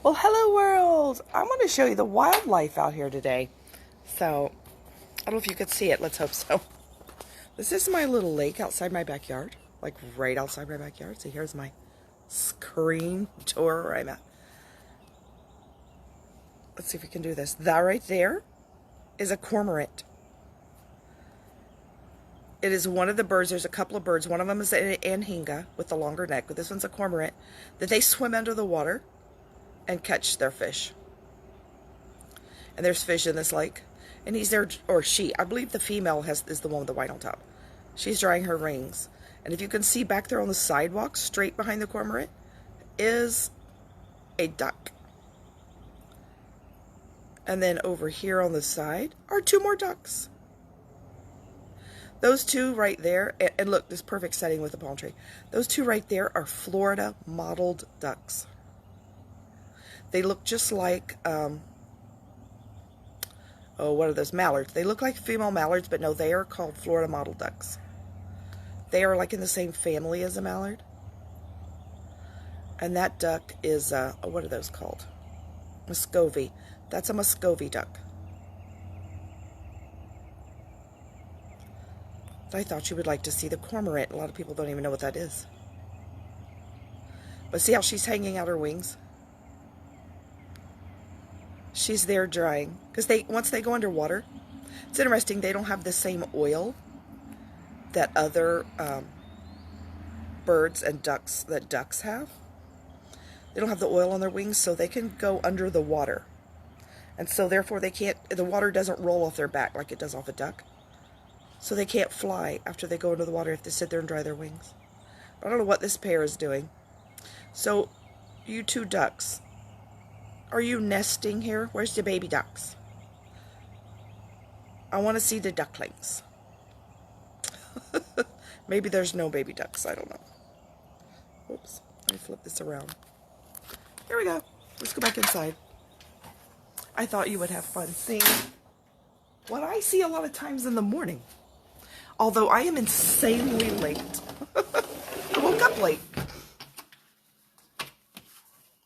Well, hello world! I'm going to show you the wildlife out here today. So, I don't know if you could see it. Let's hope so. This is my little lake outside my backyard. Like right outside my backyard. So here's my screen door where I'm at. Let's see if we can do this. That right there is a cormorant. It is one of the birds. There's a couple of birds. One of them is an anhinga with the longer neck. But this one's a cormorant. That they swim under the water and catch their fish. And there's fish in this lake. And he's there, or she. I believe the female is the one with the white on top. She's drying her rings. And if you can see back there on the sidewalk, straight behind the cormorant, is a duck. And then over here on the side are two more ducks. Those two right there, and look, this perfect setting with the palm tree. Those two right there are Florida mottled ducks. They look just like, oh, what are those, mallards? They look like female mallards, but no, they are called Florida mottled ducks. They are like in the same family as a mallard. And that duck is, what are those called? Muscovy. That's a Muscovy duck. I thought you would like to see the cormorant. A lot of people don't even know what that is. But see how she's hanging out her wings? She's there drying. Because once they go underwater, it's interesting, they don't have the same oil that other birds and ducks have. They don't have the oil on their wings, so they can go under the water. And so therefore the water doesn't roll off their back like it does off a duck. So they can't fly after they go into the water. They have to sit there and dry their wings. But I don't know what this pair is doing. So, you two ducks, are you nesting here? Where's the baby ducks? I want to see the ducklings. Maybe there's no baby ducks. I don't know. Oops. Let me flip this around. Here we go. Let's go back inside. I thought you would have fun seeing what I see a lot of times in the morning. Although I am insanely late. I woke up late.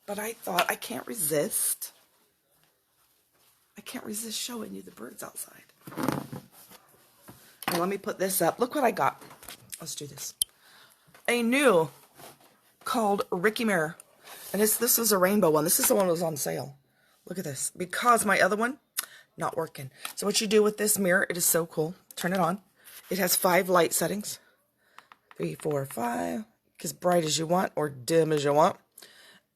But I thought, I can't resist. I can't resist showing you the birds outside. And let me put this up. Look what I got. Let's do this. A new called Ricky Mirror. And this is a rainbow one. This is the one that was on sale. Look at this. Because my other one, not working. So what you do with this mirror, it is so cool. Turn it on. It has 5 light settings. 3, 4, 5. As bright as you want or dim as you want.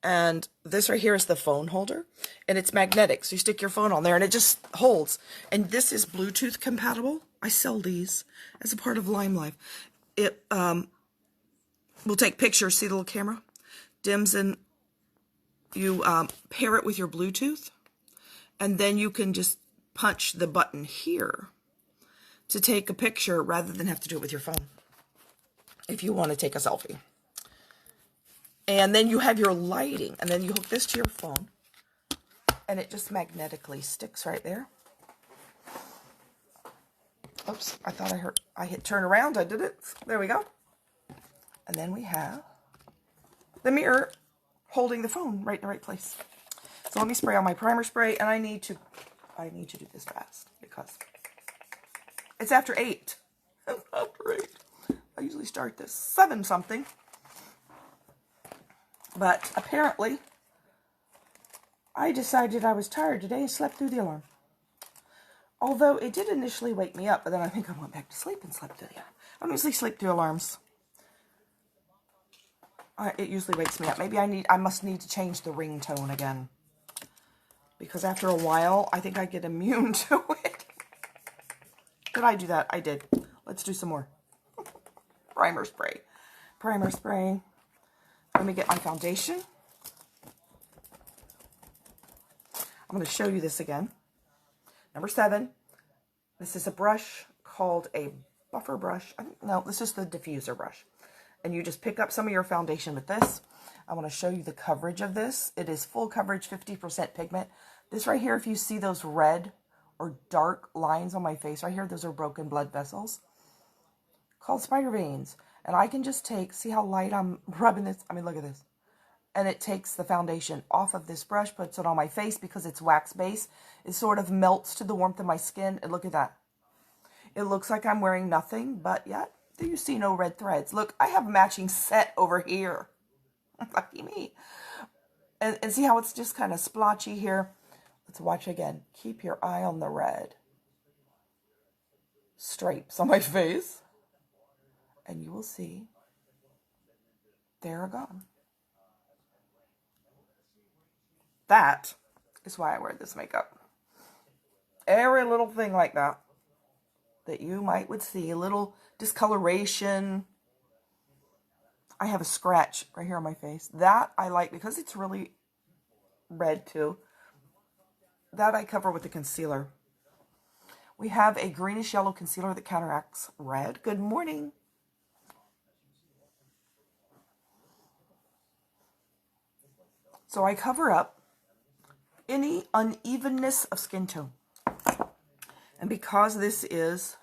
And this right here is the phone holder. And it's magnetic. So you stick your phone on there and it just holds. And this is Bluetooth compatible. I sell these as a part of Lime Life. It will take pictures. See the little camera? Dims and you pair it with your Bluetooth. And then you can just punch the button here to take a picture rather than have to do it with your phone if you want to take a selfie. And then you have your lighting, and then you hook this to your phone, and it just magnetically sticks right there. Oops, I thought I hit turn around. I did it. There we go. And then we have the mirror holding the phone right in the right place. So let me spray on my primer spray, and I need to do this fast because it's after 8. It's after 8. I usually start this 7 something. But apparently, I decided I was tired today and slept through the alarm. Although it did initially wake me up, but then I think I went back to sleep and slept through the alarm. I don't usually sleep through alarms. It usually wakes me up. Maybe I must need to change the ringtone again. Because after a while, I think I get immune to it. Did I do that? I did. Let's do some more. Primer spray. Primer spray. Let me get my foundation. I'm going to show you this again. Number 7. This is a brush called a buffer brush. No, this is the diffuser brush. And you just pick up some of your foundation with this. I want to show you the coverage of this. It is full coverage, 50% pigment. This right here, if you see those red or dark lines on my face right here, those are broken blood vessels called spider veins. And I can just take, see how light I'm rubbing this? I mean, look at this. and it takes the foundation off of this brush, puts it on my face because it's wax base. It sort of melts to the warmth of my skin, and look at that. It looks like I'm wearing nothing, but yet you see no red threads. Look, I have a matching set over here. Lucky me. And see how it's just kind of splotchy here? Let's watch again. Keep your eye on the red stripes on my face, and you will see they're gone. That is why I wear this makeup. Every little thing like that you would see, a little discoloration. I have a scratch right here on my face. That I like because it's really red too. That I cover with the concealer. We have a greenish yellow concealer that counteracts red. Good morning. So I cover up any unevenness of skin tone. And because this is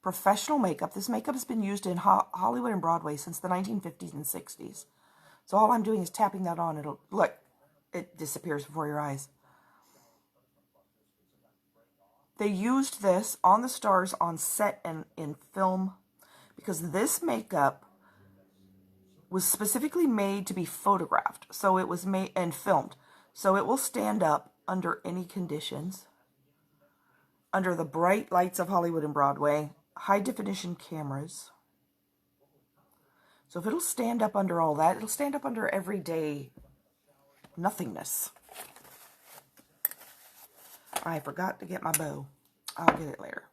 professional makeup, this makeup has been used in Hollywood and Broadway since the 1950s and 60s. So all I'm doing is tapping that on. It'll, look, it disappears before your eyes. They used this on the stars on set and in film because this makeup was specifically made to be photographed. So it was made and filmed. So it will stand up under any conditions, under the bright lights of Hollywood and Broadway, high definition cameras. So if it'll stand up under all that, it'll stand up under everyday nothingness. I forgot to get my bow. I'll get it later.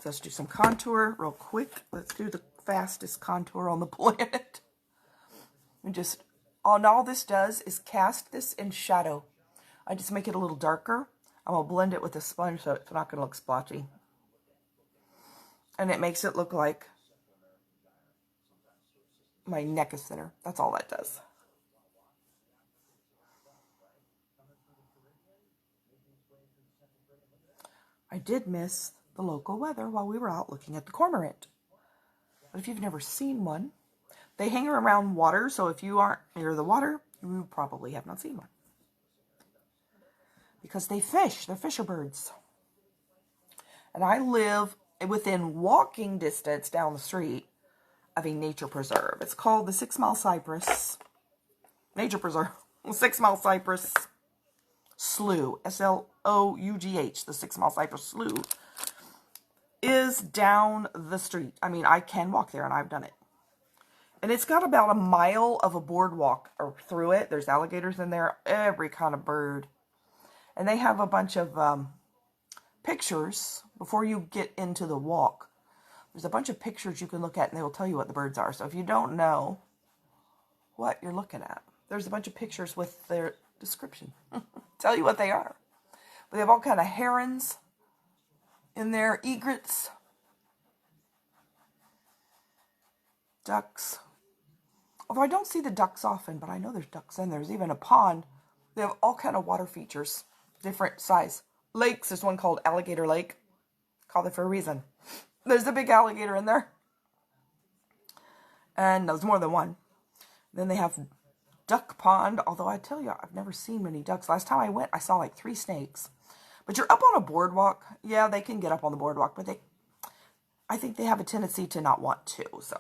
So let's do some contour real quick. Let's do the fastest contour on the planet. And just, all this does is cast this in shadow. I just make it a little darker. I'm going to blend it with a sponge so it's not going to look splotchy. And it makes it look like my neck is thinner. That's all that does. I did miss the local weather while we were out looking at the cormorant. But if you've never seen one, they hang around water, so if you aren't near the water, you probably have not seen one. Because they fish. They're fisher birds. And I live within walking distance down the street of a nature preserve. It's called the 6 Mile Cypress Nature Preserve. 6 Mile Cypress Slough. S-L-O-U-G-H. The 6 Mile Cypress Slough is down the street. I mean, I can walk there, and I've done it. And it's got about a mile of a boardwalk through it. There's alligators in there, every kind of bird. And they have a bunch of pictures before you get into the walk. There's a bunch of pictures you can look at, and they will tell you what the birds are. So if you don't know what you're looking at, there's a bunch of pictures with their description. Tell you what they are. But they have all kind of herons in there, egrets, ducks. Although I don't see the ducks often, but I know there's ducks in there. There's even a pond. They have all kind of water features, different size. Lakes, there's one called Alligator Lake. Called it for a reason. There's a big alligator in there. And there's more than one. Then they have duck pond, although I tell you, I've never seen many ducks. Last time I went, I saw like 3 snakes. But you're up on a boardwalk. Yeah, they can get up on the boardwalk, but I think they have a tendency to not want to, so.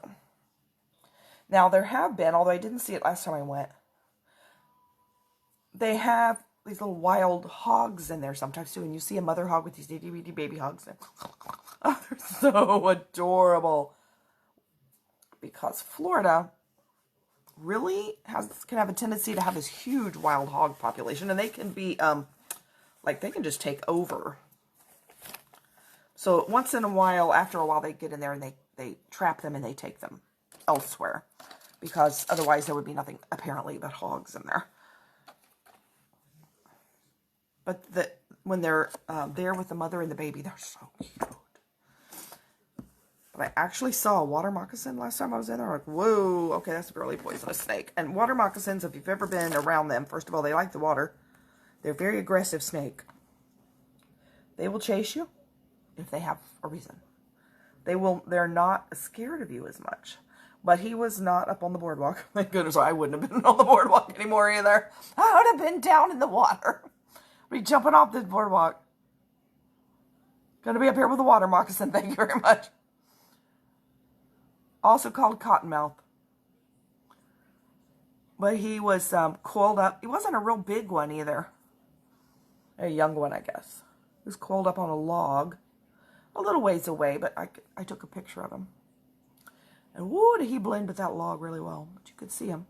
Now, there have been, although I didn't see it last time I went, they have these little wild hogs in there sometimes too, and you see a mother hog with these itty-bitty baby hogs. And oh, they're so adorable. Because Florida really can have a tendency to have this huge wild hog population, and they can be, they can just take over. So once in a while, after a while, they get in there and they trap them and they take them elsewhere. Because otherwise there would be nothing, apparently, but hogs in there. But when they're there with the mother and the baby, they're so cute. But I actually saw a water moccasin last time I was in there. I'm like, whoa, okay, that's a really poisonous snake. And water moccasins, if you've ever been around them, first of all, they like the water. They're a very aggressive snake. They will chase you if they have a reason. They're not scared of you as much. But he was not up on the boardwalk. Thank goodness I wouldn't have been on the boardwalk anymore either. I would have been down in the water. Be jumping off this boardwalk. Gonna be up here with a water moccasin. Thank you very much. Also called cottonmouth. But he was coiled up. He wasn't a real big one either. A young one, I guess. He was coiled up on a log. A little ways away, but I took a picture of him. And whoa, did he blend with that log really well. But you could see him.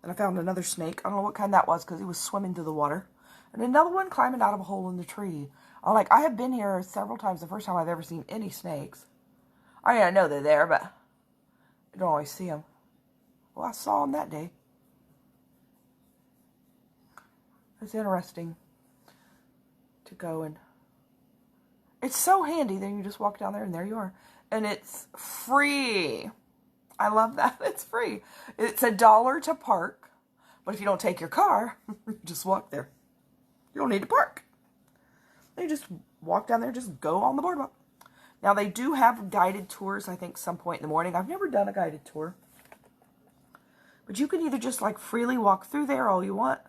And I found another snake. I don't know what kind that was because he was swimming through the water. And another one climbing out of a hole in the tree. I have been here several times. The first time I've ever seen any snakes. I know they're there, but I don't always see them. Well, I saw them that day. It's interesting to go and... It's so handy. Then you just walk down there and there you are. And it's free. I love that. It's free. It's $1 to park. But if you don't take your car, you just walk there. You don't need to park. You just walk down there, just go on the boardwalk. Now, they do have guided tours, I think, some point in the morning. I've never done a guided tour. But you can either just, like, freely walk through there all you want.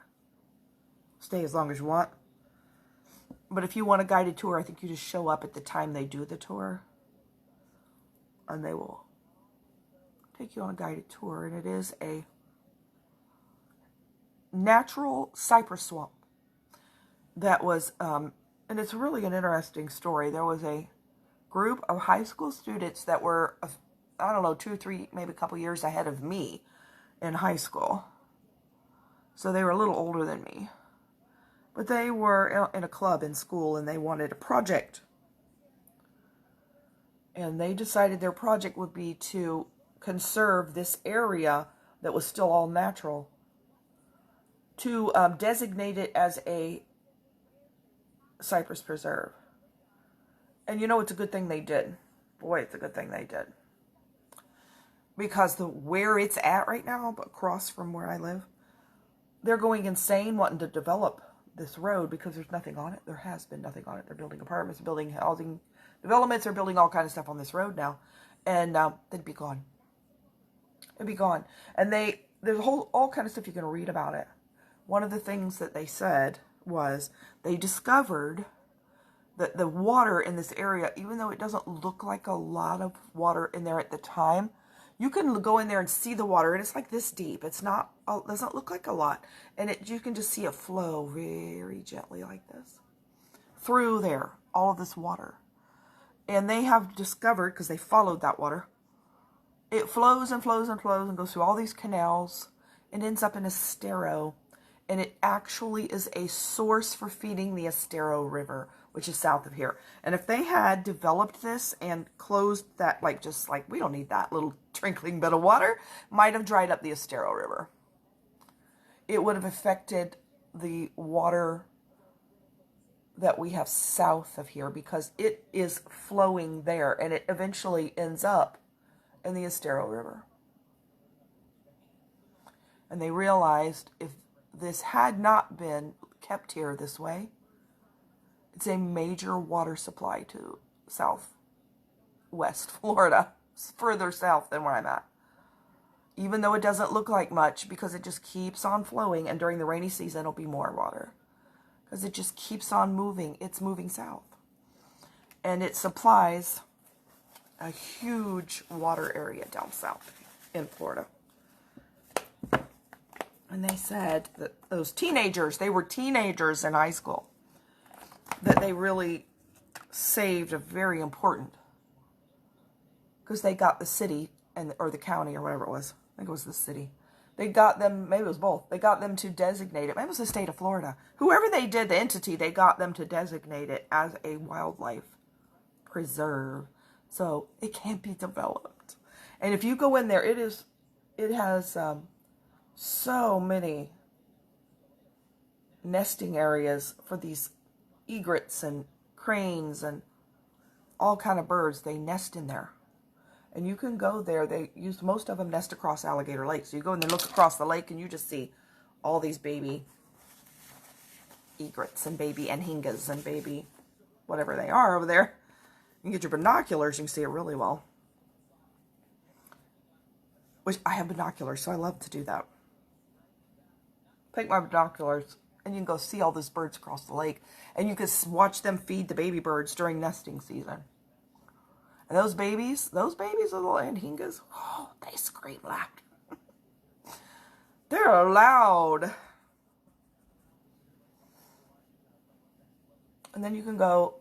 Stay as long as you want. But if you want a guided tour, I think you just show up at the time they do the tour. And they will take you on a guided tour. And it is a natural cypress swamp that was, and it's really an interesting story. There was a group of high school students that were, I don't know, 2 or 3, maybe a couple years ahead of me in high school. So they were a little older than me. But they were in a club in school and they wanted a project. And they decided their project would be to conserve this area that was still all natural. To designate it as a cypress preserve. And you know, it's a good thing they did. Boy, it's a good thing they did. Because where it's at right now, across from where I live, they're going insane wanting to develop this road because there's nothing on it. There has been nothing on it. They're building apartments, building housing developments, they're building all kinds of stuff on this road now. And they'd be gone. It'd be gone. And there's all kind of stuff you can read about it. One of the things that they said was they discovered that the water in this area, even though it doesn't look like a lot of water in there at the time, you can go in there and see the water, and it's like this deep. It's not, it doesn't look like a lot. And you can just see it flow very gently like this. Through there, all of this water. And they have discovered, because they followed that water, it flows and flows and flows and goes through all these canals and ends up in Estero. And it actually is a source for feeding the Estero River, which is south of here. And if they had developed this and closed that, just like, we don't need that little trickling bit of water, might have dried up the Estero River. It would have affected the water that we have south of here because it is flowing there and it eventually ends up in the Estero River. And they realized if this had not been kept here this way, it's a major water supply to southwest Florida. It's further south than where I'm at. Even though it doesn't look like much because it just keeps on flowing, and during the rainy season it'll be more water. Because it just keeps on moving. It's moving south. And it supplies a huge water area down south in Florida. And they said that those teenagers, they were teenagers in high school, that they really saved a very important, because they got the city or the county or whatever it was. I think it was the city. They got them, maybe it was both. They got them to designate it. Maybe it was the state of Florida. Whoever they did, the entity, they got them to designate it as a wildlife preserve. So it can't be developed. And if you go in there, it has so many nesting areas for these egrets and cranes and all kind of birds. They nest in there. And you can go there. Most of them nest across Alligator Lake. So you go and then look across the lake and you just see all these baby egrets and baby anhingas and baby whatever they are over there. You can get your binoculars, you can see it really well. which I have binoculars, so I love to do that. Take my binoculars, and you can go see all those birds across the lake, and you can watch them feed the baby birds during nesting season. And those babies, the little anhingas, oh, they scream loud. They're loud. And then you can go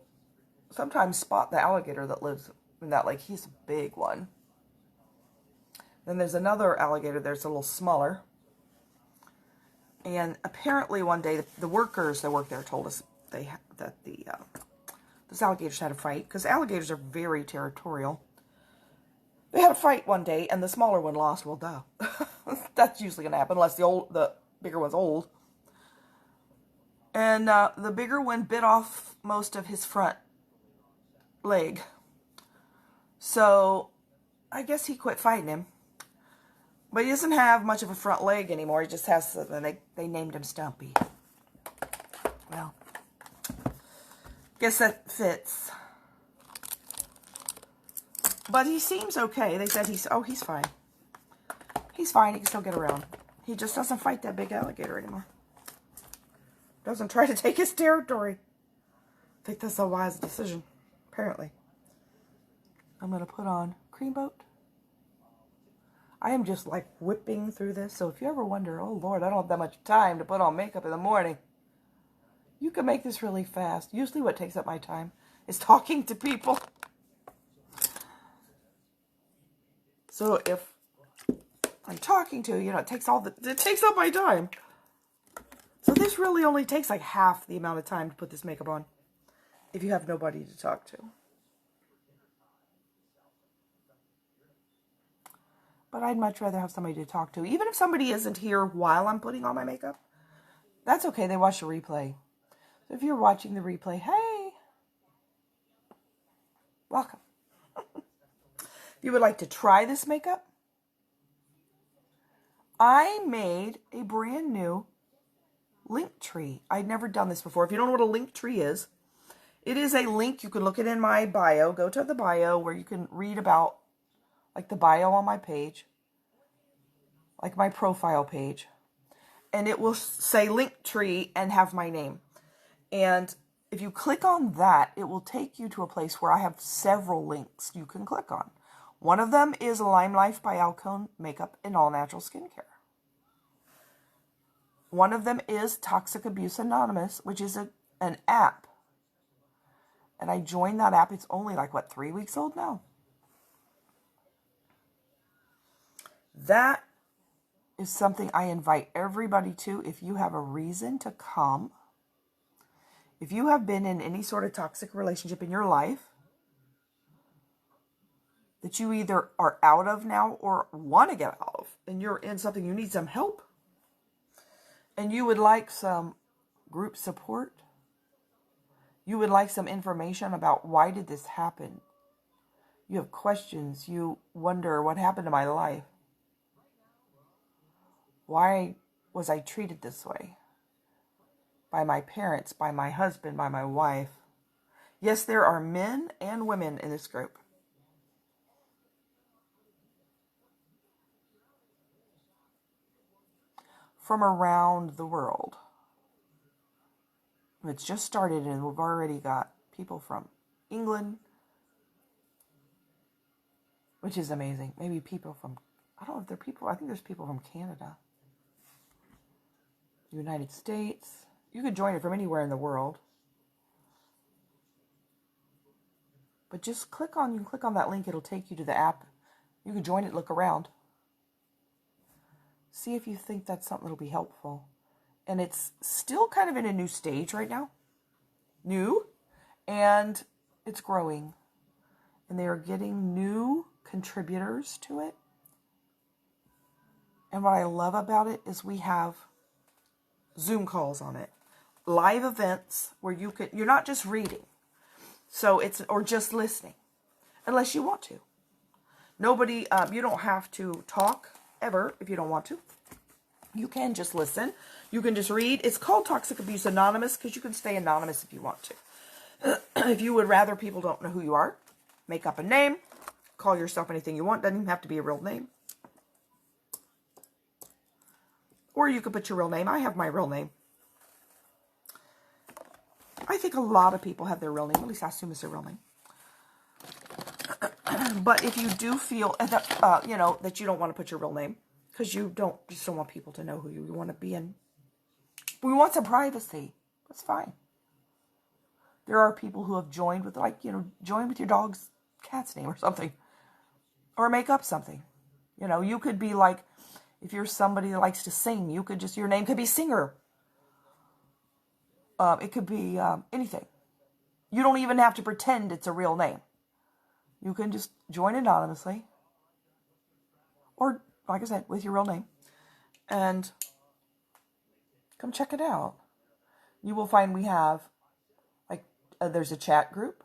sometimes spot the alligator that lives in that lake. He's a big one. Then there's another alligator there's a little smaller. And apparently one day the workers that work there told us that those alligators had a fight, because alligators are very territorial. They had a fight one day, and the smaller one lost. Well, duh. That's usually going to happen, unless the bigger one's old. And the bigger one bit off most of his front leg. So, I guess he quit fighting him. But he doesn't have much of a front leg anymore. He just has, and they named him Stumpy. Well, guess that fits. But he seems okay. They said he's fine. He's fine. He can still get around. He just doesn't fight that big alligator anymore. Doesn't try to take his territory. I think that's a wise decision, apparently. I'm going to put on Creamboat. I am just like whipping through this. So if you ever wonder, oh Lord, I don't have that much time to put on makeup in the morning, you can make this really fast. Usually what takes up my time is talking to people. So if I'm talking to, it takes up my time. So this really only takes like half the amount of time to put this makeup on if you have nobody to talk to. But I'd much rather have somebody to talk to. Even if somebody isn't here while I'm putting on my makeup, that's okay. They watch the replay. So if you're watching the replay, hey, welcome. If you would like to try this makeup, I made a brand new link tree. I'd never done this before. If you don't know what a link tree is, it is a link. You can look it in my bio. Go to the bio where you can read about like the bio on my page, like my profile page, and it will say link tree and have my name. And if you click on that, it will take you to a place where I have several links you can click on. One of them is Lime Life by Alcone Makeup and All Natural Skincare. One of them is Toxic Abuse Anonymous, which is an app. And I joined that app. It's only like, 3 weeks old now? That is something I invite everybody to if you have a reason to come. If you have been in any sort of toxic relationship in your life that you either are out of now or want to get out of, and you're in something you need some help, and you would like some group support, you would like some information about why did this happen, you have questions, you wonder what happened to my life, why was I treated this way by my parents, by my husband, by my wife. Yes, there are men and women in this group. From around the world. It's just started and we've already got people from England, which is amazing. Maybe people from, I don't know if they're people, I think there's people from Canada, United States. You could join it from anywhere in the world. But just you can click on that link, it'll take you to the app. You can join it, look around. See if you think that's something that'll be helpful. And it's still kind of in a new stage right now. New. And it's growing. And they are getting new contributors to it. And what I love about it is we have Zoom calls on it. Live events where you're not just reading. Or just listening. Unless you want to. You don't have to talk ever if you don't want to. You can just listen. You can just read. It's called Toxic Abuse Anonymous because you can stay anonymous if you want to. If you would rather people don't know who you are, make up a name, call yourself anything you want. Doesn't even have to be a real name. Or you could put your real name. I have my real name. I think a lot of people have their real name. At least I assume it's their real name. But if you do feel that, you know, that you don't want to put your real name, because you just don't want people to know who you want to be in. We want some privacy. That's fine. There are people who have joined with, like, you know, join with your dog's cat's name or something. Or make up something. You know, you could be like, if you're somebody that likes to sing, you could just, your name could be Singer. It could be anything. You don't even have to pretend it's a real name. You can just join anonymously. Or, like I said, with your real name. And come check it out. You will find we have, like, there's a chat group.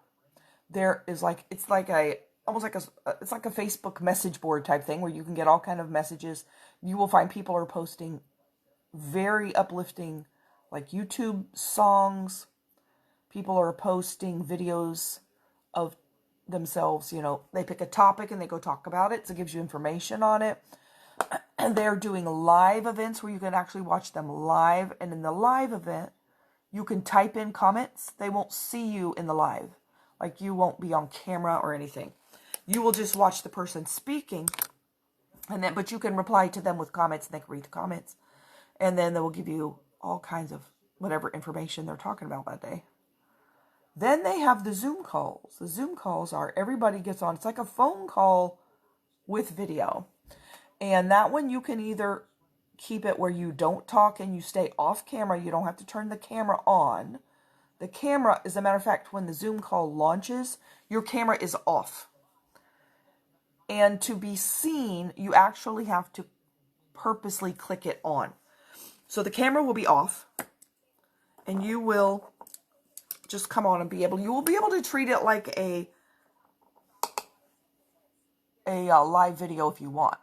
There is like, it's like a, almost like it's like a Facebook message board type thing where you can get all kind of messages. You will find people are posting very uplifting, like, YouTube songs. People are posting videos of themselves, you know, they pick a topic and they go talk about it. So it gives you information on it. And they're doing live events where you can actually watch them live. And in the live event, you can type in comments. They won't see you in the live. Like, you won't be on camera or anything. You will just watch the person speaking. And then, but you can reply to them with comments and they can read the comments. And then they will give you all kinds of whatever information they're talking about that day. Then they have the Zoom calls. The Zoom calls are, everybody gets on. It's like a phone call with video. And that one you can either keep it where you don't talk and you stay off camera. You don't have to turn the camera on. The camera, as a matter of fact, when the Zoom call launches, your camera is off. And to be seen, you actually have to purposely click it on. So the camera will be off. And you will just come on and you will be able to treat it like a live video if you want.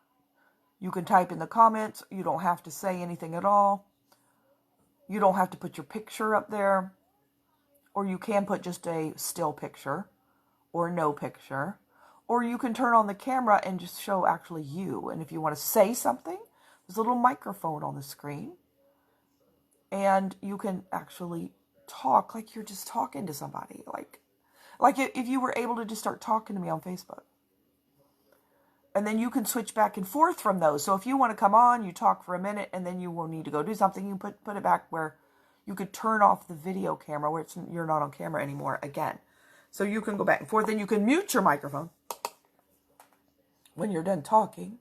You can type in the comments. You don't have to say anything at all. You don't have to put your picture up there. Or you can put just a still picture or no picture. Or you can turn on the camera and just show actually you. And if you want to say something, there's a little microphone on the screen. And you can actually talk like you're just talking to somebody. Like if you were able to just start talking to me on Facebook. And then you can switch back and forth from those. So if you want to come on, you talk for a minute, and then you will need to go do something, you put it back where you could turn off the video camera where you're not on camera anymore again. So you can go back and forth. Then you can mute your microphone when you're done talking.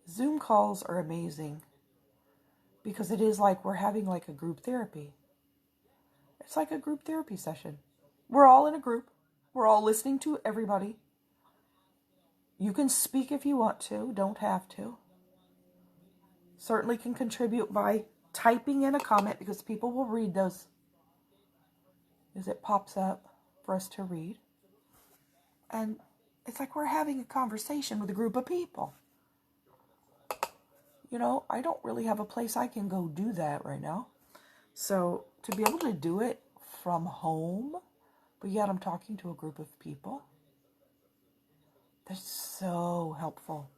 Zoom calls are amazing because it is like we're having like a group therapy. It's like a group therapy session. We're all in a group. We're all listening to everybody. You can speak if you want to, don't have to. Certainly can contribute by typing in a comment because people will read those as it pops up for us to read. And it's like we're having a conversation with a group of people. You know, I don't really have a place I can go do that right now. So to be able to do it from home, but yet I'm talking to a group of people, that's so helpful.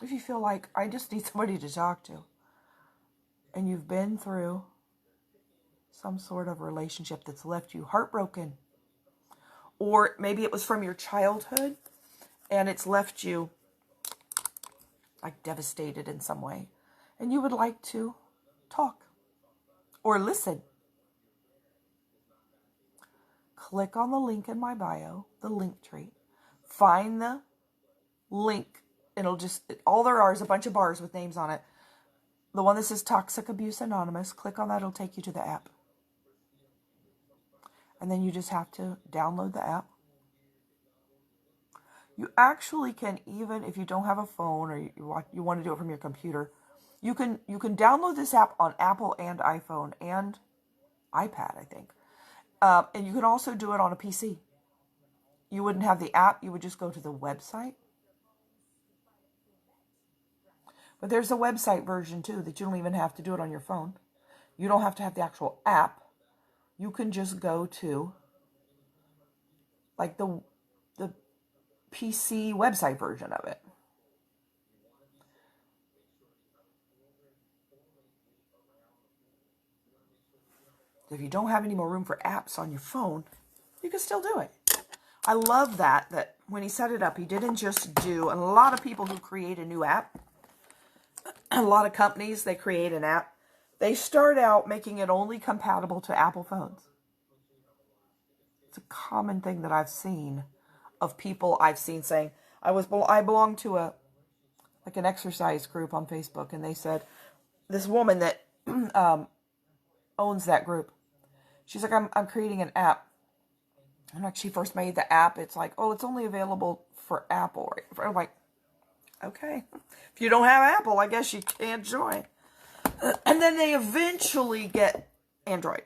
If you feel like I just need somebody to talk to, and you've been through some sort of relationship that's left you heartbroken, or maybe it was from your childhood and it's left you like devastated in some way, and you would like to talk or listen, click on the link in my bio, the link tree. Find the link. It'll just, all there are is a bunch of bars with names on it. The one that says Toxic Abuse Anonymous, click on that, it'll take you to the app. And then you just have to download the app. You actually can, even if you don't have a phone or you want to do it from your computer, you can download this app on Apple and iPhone and iPad, I think. And you can also do it on a PC. You wouldn't have the app, you would just go to the website. But there's a website version too that you don't even have to do it on your phone. You don't have to have the actual app. You can just go to like the PC website version of it. If you don't have any more room for apps on your phone, you can still do it. I love that when he set it up, he didn't just do, and a lot of people who create a new app, a lot of companies, they create an app, they start out making it only compatible to Apple phones. It's a common thing that I've seen of people I've seen saying, I belong to an exercise group on Facebook, and they said, this woman that owns that group, she's like, I'm creating an app. And like she first made the app, it's like, oh, it's only available for Apple. I'm like, okay. If you don't have Apple, I guess you can't join. And then they eventually get Android.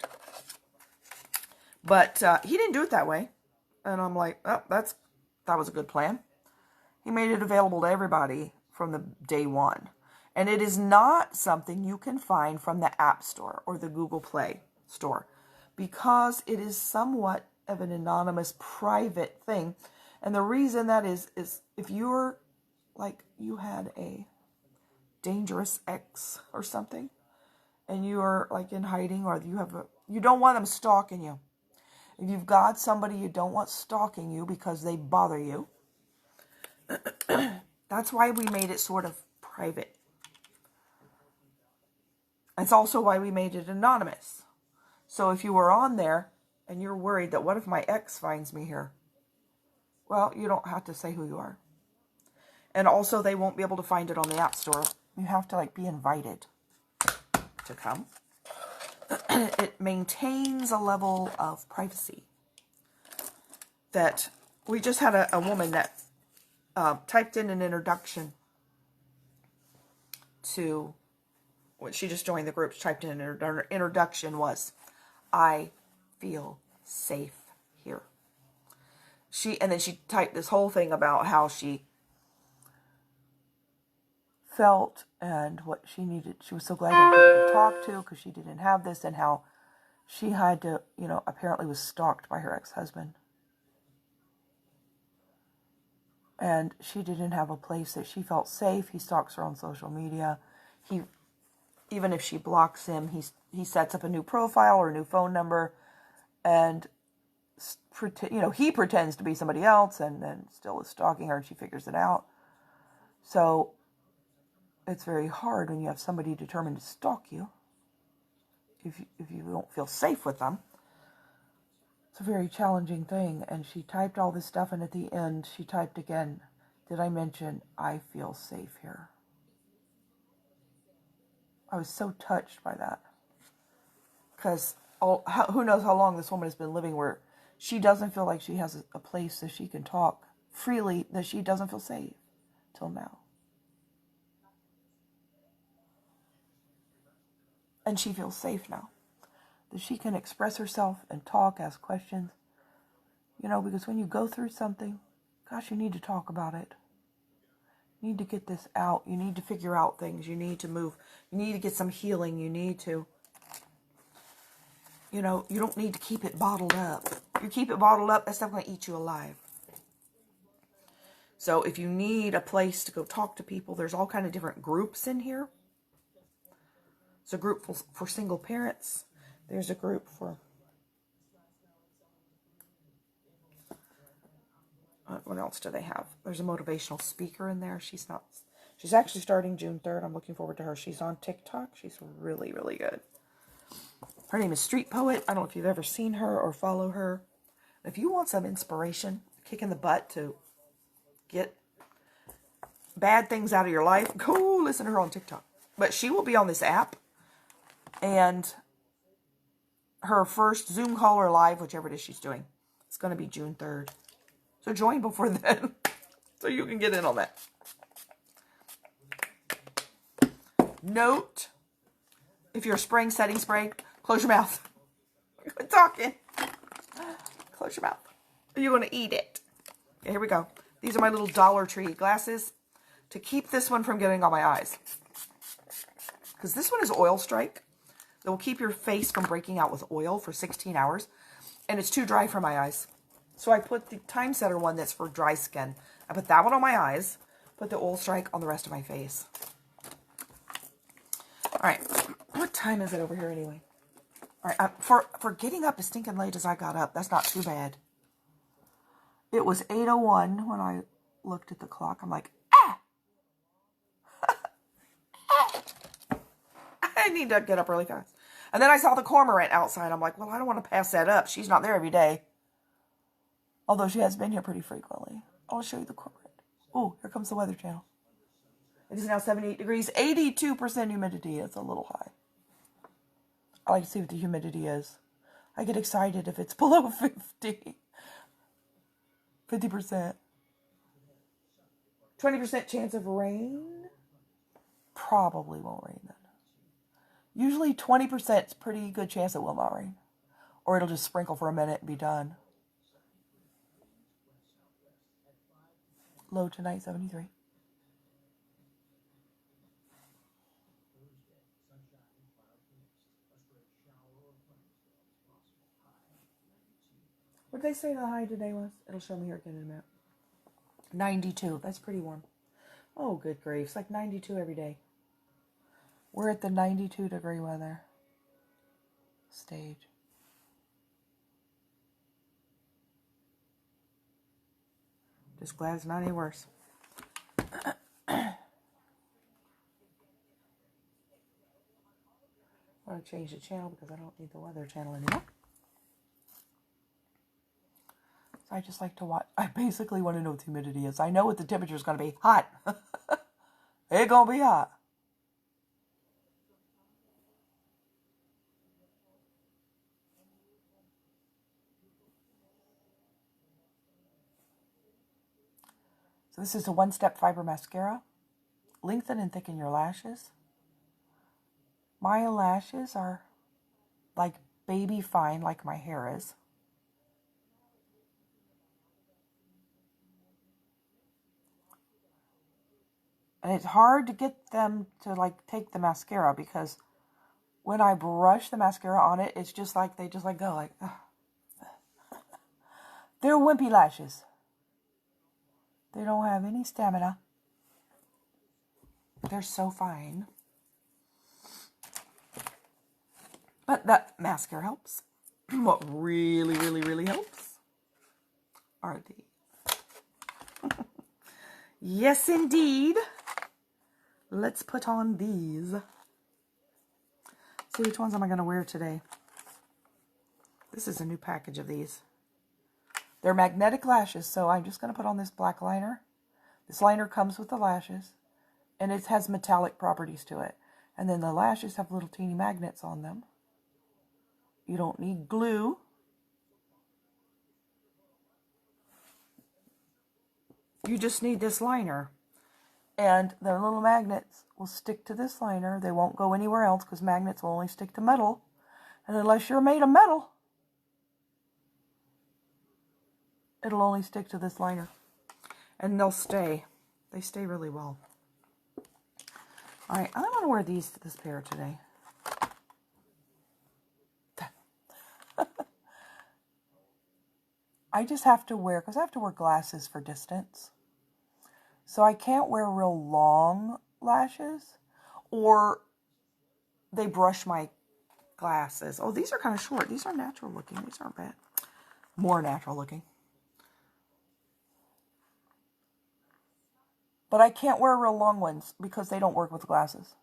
But he didn't do it that way. And I'm like, oh, that was a good plan. He made it available to everybody from the day one. And it is not something you can find from the App Store or the Google Play Store, because it is somewhat of an anonymous, private thing. And the reason that is if you're like, you had a dangerous ex or something, and you're like in hiding, or you don't want them stalking you. If you've got somebody you don't want stalking you because they bother you, that's why we made it sort of private. That's also why we made it anonymous. So if you were on there and you're worried that what if my ex finds me here? Well, you don't have to say who you are. And also they won't be able to find it on the App Store. You have to be invited to come. It maintains a level of privacy that we just had a woman that typed in an introduction to, when she just joined the group, she typed in her introduction was, I feel safe here. And then she typed this whole thing about how she felt and what she needed. She was so glad to have people to talk to because she didn't have this, and how she had to, apparently was stalked by her ex-husband. And she didn't have a place that she felt safe. He stalks her on social media. Even if she blocks him, he sets up a new profile or a new phone number, and he pretends to be somebody else, and then still is stalking her, and she figures it out. So it's very hard when you have somebody determined to stalk you, if you don't feel safe with them. It's a very challenging thing. And she typed all this stuff, and at the end she typed again, did I mention I feel safe here? I was so touched by that, because who knows how long this woman has been living where she doesn't feel like she has a place that she can talk freely, that she doesn't feel safe till now. And she feels safe now, that she can express herself and talk, ask questions. Because when you go through something, gosh, you need to talk about it. You need to get this out. You need to figure out things. You need to move. You need to get some healing. You need to, you don't need to keep it bottled up. If you keep it bottled up, that stuff going to eat you alive. So if you need a place to go talk to people, there's all kind of different groups in here. There's a group for single parents. There's a group for, what else do they have? There's a motivational speaker in there. She's actually starting June 3rd. I'm looking forward to her. She's on TikTok. She's really, really good. Her name is Street Poet. I don't know if you've ever seen her or follow her. If you want some inspiration, kick in the butt to get bad things out of your life, go listen to her on TikTok. But she will be on this app. And her first Zoom call or live, whichever it is she's doing, it's going to be June 3rd. So join before then, so you can get in on that. Note, if you're spraying setting spray, close your mouth. Quit talking. Close your mouth. You're going to eat it. Okay, here we go. These are my little Dollar Tree glasses to keep this one from getting on my eyes. Because this one is oil strike. That will keep your face from breaking out with oil for 16 hours. And it's too dry for my eyes. So I put the Time Setter one that's for dry skin. I put that one on my eyes. Put the oil strike on the rest of my face. Alright. What time is it over here anyway? All right, for getting up as stinking late as I got up, that's not too bad. It was 8:01 when I looked at the clock. I'm like, I need to get up really fast. And then I saw the Cormorant outside. I'm like, well, I don't want to pass that up. She's not there every day. Although she has been here pretty frequently. I'll show you the Cormorant. Oh, here comes the Weather Channel. It is now 78 degrees, 82% humidity. It's a little high. I like to see what the humidity is. I get excited if it's below 50. 50%. 20% chance of rain. Probably won't rain then. Usually 20% is pretty good chance it will not rain. Or it'll just sprinkle for a minute and be done. Low tonight, 73. What did they say the high today was? It'll show me here again in a minute. 92. That's pretty warm. Oh, good grief. It's like 92 every day. We're at the 92 degree weather stage. Just glad it's not any worse. I'm going to change the channel because I don't need the Weather Channel anymore. So I just like to watch. I basically want to know what the humidity is. I know what the temperature is going to be. Hot. It's going to be hot. So this is a one-step fiber mascara. Lengthen and thicken your lashes. My lashes are like baby fine, like my hair is. And it's hard to get them to like take the mascara because when I brush the mascara on it, it's just like they just like go like, they're wimpy lashes. They don't have any stamina. They're so fine. But that mascara helps. What really, really, really helps are these. Yes, indeed. Let's put on these. See, which ones am I going to wear today? This is a new package of these. They're magnetic lashes, so I'm just going to put on this black liner. This liner comes with the lashes, and it has metallic properties to it. And then the lashes have little teeny magnets on them. You don't need glue. You just need this liner. And the little magnets will stick to this liner. They won't go anywhere else because magnets will only stick to metal. And unless you're made of metal, it'll only stick to this liner. And they'll stay. They stay really well. Alright, I'm going to wear this pair today. I just have to wear, because I have to wear glasses for distance. So I can't wear real long lashes, or they brush my glasses. Oh, these are kind of short. These are natural looking. These aren't bad. More natural looking. But I can't wear real long ones because they don't work with glasses.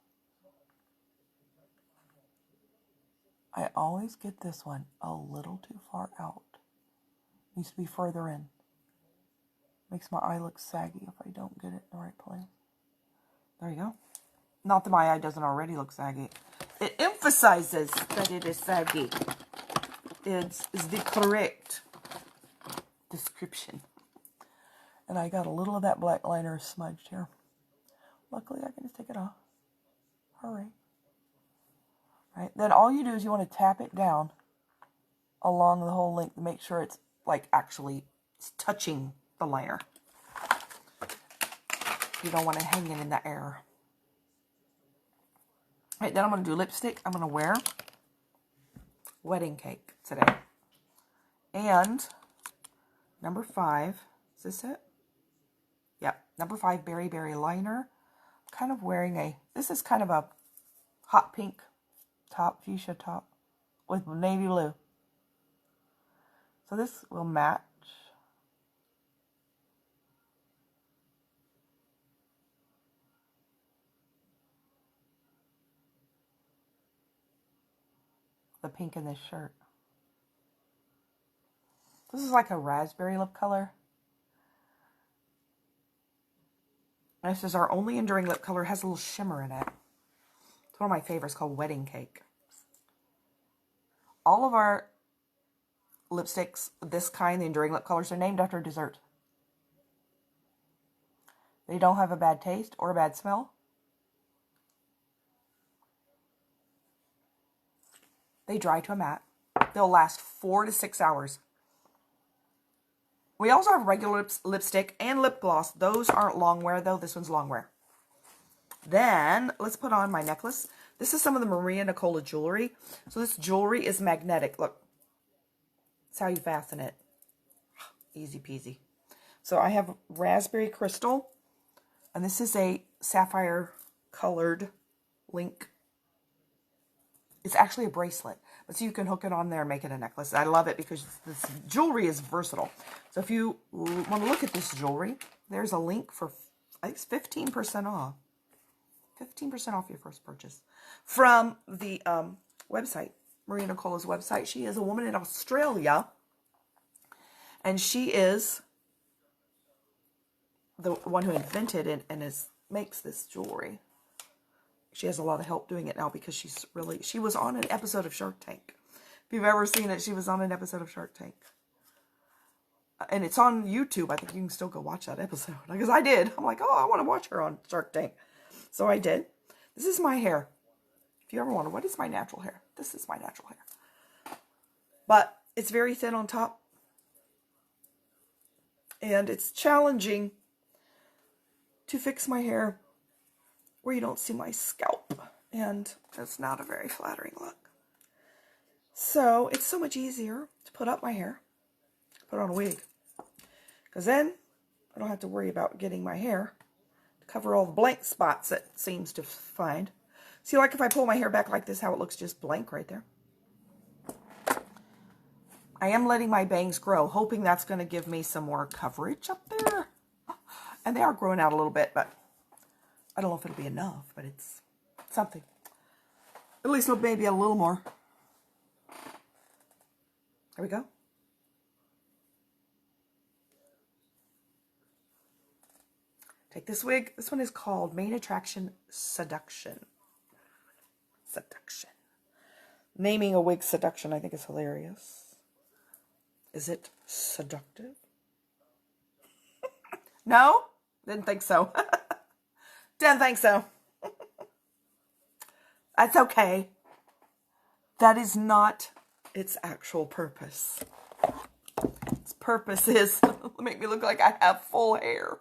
I always get this one a little too far out. Needs to be further in. Makes my eye look saggy if I don't get it in the right place. There you go. Not that my eye doesn't already look saggy. It emphasizes that it is saggy. It's the correct description. And I got a little of that black liner smudged here. Luckily, I can just take it off. Hurry. Right. Then all you do is you want to tap it down along the whole length to make sure it's like actually touching the liner. You don't want to hang it in the air. All right, then I'm going to do lipstick. I'm going to wear Wedding Cake today. And number 5, is this it? Yep, number 5 Berry Berry Liner. I'm kind of wearing this is kind of a hot pink top, fuchsia top with navy blue. So this will match. The pink in this shirt. This is like a raspberry lip color. This is our only enduring lip color. It has a little shimmer in it. It's one of my favorites called Wedding Cake. All of our lipsticks, this kind, the enduring lip colors, are named after a dessert. They don't have a bad taste or a bad smell. They dry to a matte. They'll last 4 to 6 hours. We also have regular lipstick and lip gloss. Those aren't long wear though. This one's long wear. Then let's put on my necklace. This is some of the Maria Nicola jewelry. So this jewelry is magnetic. Look. That's how you fasten it. Easy peasy. So I have raspberry crystal. And this is a sapphire colored link. It's actually a bracelet. But so you can hook it on there and make it a necklace. I love it because this jewelry is versatile. So if you want to look at this jewelry, there's a link for, I think it's 15% off. 15% off your first purchase. From the website, Maria Nicola's website. She is a woman in Australia. And she is the one who invented it and makes this jewelry. She has a lot of help doing it now because she was on an episode of Shark Tank. If you've ever seen it, she was on an episode of Shark Tank. And it's on YouTube. I think you can still go watch that episode. Because I did. I'm like, oh, I want to watch her on Shark Tank. So I did. This is my hair. If you ever wonder, what is my natural hair? This is my natural hair. But it's very thin on top. And it's challenging to fix my hair where you don't see my scalp. And it's not a very flattering look. So it's so much easier to put up my hair, put on a wig. Because then I don't have to worry about getting my hair to cover all the blank spots it seems to find. See, like if I pull my hair back like this, how it looks just blank right there. I am letting my bangs grow, hoping that's going to give me some more coverage up there. And they are growing out a little bit, but I don't know if it'll be enough, but it's something. At least maybe a little more. There we go. Take this wig. This one is called Main Attraction Seduction. Seduction. Naming a wig Seduction, I think, is hilarious. Is it seductive? No? Didn't think so. Didn't think so. That's okay. That is not its actual purpose. Its purpose is to make me look like I have full hair.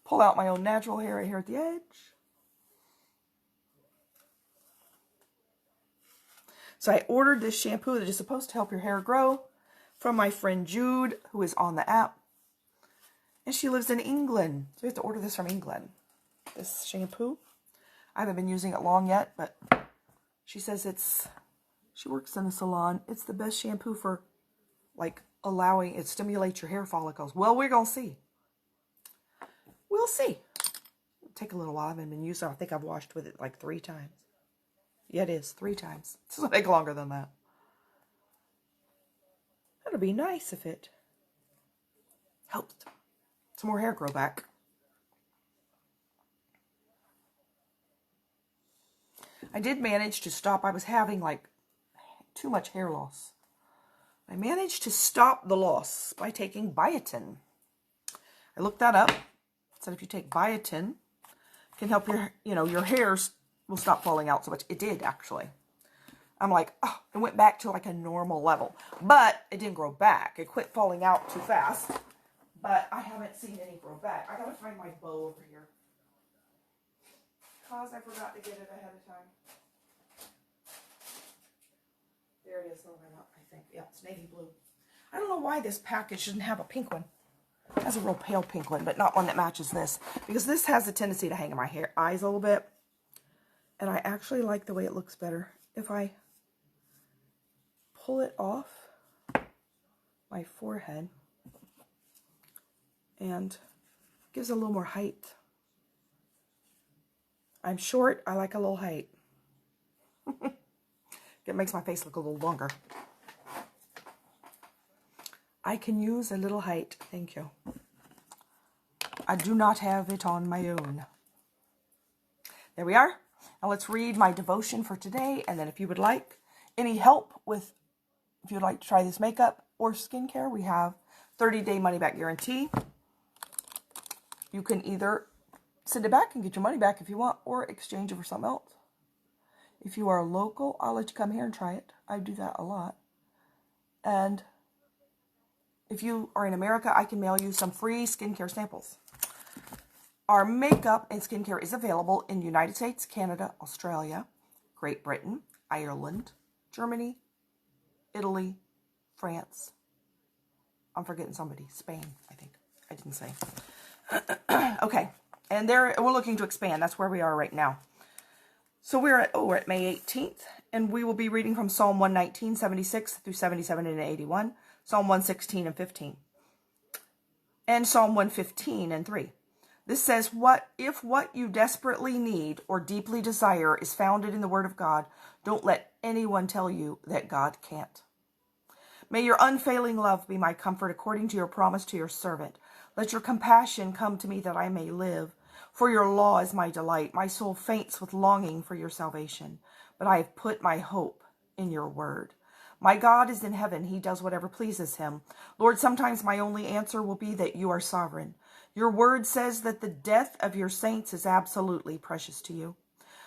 Pull out my own natural hair right here at the edge. So I ordered this shampoo that is supposed to help your hair grow from my friend Jude, who is on the app. And she lives in England. So you have to order this from England. This shampoo. I haven't been using it long yet, but she says she works in a salon. It's the best shampoo for, like, allowing, it stimulates your hair follicles. Well, we're going to see. We'll see. It'll take a little while. I haven't been using it. I think I've washed with it like 3 times. Yeah, it is. 3 times. This will take longer than that. It'll be nice if it helps some more hair grow back. I did manage to stop. I was having like too much hair loss. I managed to stop the loss by taking biotin. I looked that up. It said if you take biotin, it can help your hairs will stop falling out so much. It did, actually. I'm like, oh, it went back to like a normal level. But it didn't grow back. It quit falling out too fast. But I haven't seen any grow back. I gotta find my bow over here. Because I forgot to get it ahead of time. There it is. I think. Yeah, it's navy blue. I don't know why this package doesn't have a pink one. It has a real pale pink one, but not one that matches this. Because this has a tendency to hang in my eyes a little bit. And I actually like the way it looks better if I pull it off my forehead and gives a little more height. I'm short. I like a little height. It makes my face look a little longer. I can use a little height. Thank you. I do not have it on my own. There we are. Now let's read my devotion for today. And then if you would like any help with, if you would like to try this makeup or skincare, we have 30-day money-back guarantee. You can either send it back and get your money back if you want, or exchange it for something else. If you are local, I'll let you come here and try it. I do that a lot. And if you are in America, I can mail you some free skincare samples. Our makeup and skincare is available in the United States, Canada, Australia, Great Britain, Ireland, Germany, Italy, France. I'm forgetting somebody. Spain, I think. I didn't say. Okay. And we're looking to expand. That's where we are right now. So we're at May 18th, and we will be reading from Psalm 119, 76 through 77 and 81, Psalm 116 and 15, and Psalm 115 and 3. This says, if what you desperately need or deeply desire is founded in the Word of God, don't let anyone tell you that God can't. May your unfailing love be my comfort according to your promise to your servant. Let your compassion come to me that I may live. For your law is my delight. My soul faints with longing for your salvation. But I have put my hope in your word. My God is in heaven. He does whatever pleases him. Lord, sometimes my only answer will be that you are sovereign. Your word says that the death of your saints is absolutely precious to you.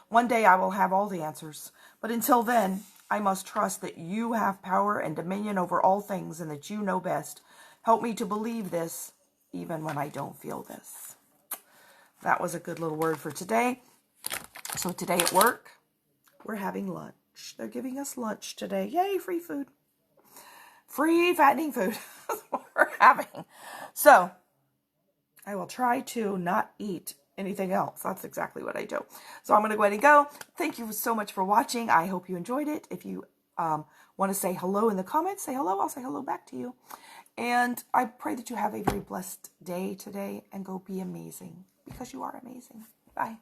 One day I will have all the answers. But until then, I must trust that you have power and dominion over all things and that you know best. Help me to believe this even when I don't feel this. That was a good little word for today. So today at work, we're having lunch. They're giving us lunch today. Yay, free food. Free fattening food. That's what we're having. So I will try to not eat anything else. That's exactly what I do. So I'm going to go ahead and go. Thank you so much for watching. I hope you enjoyed it. If you want to say hello in the comments, say hello. I'll say hello back to you. And I pray that you have a very blessed day today and go be amazing, because you are amazing. Bye.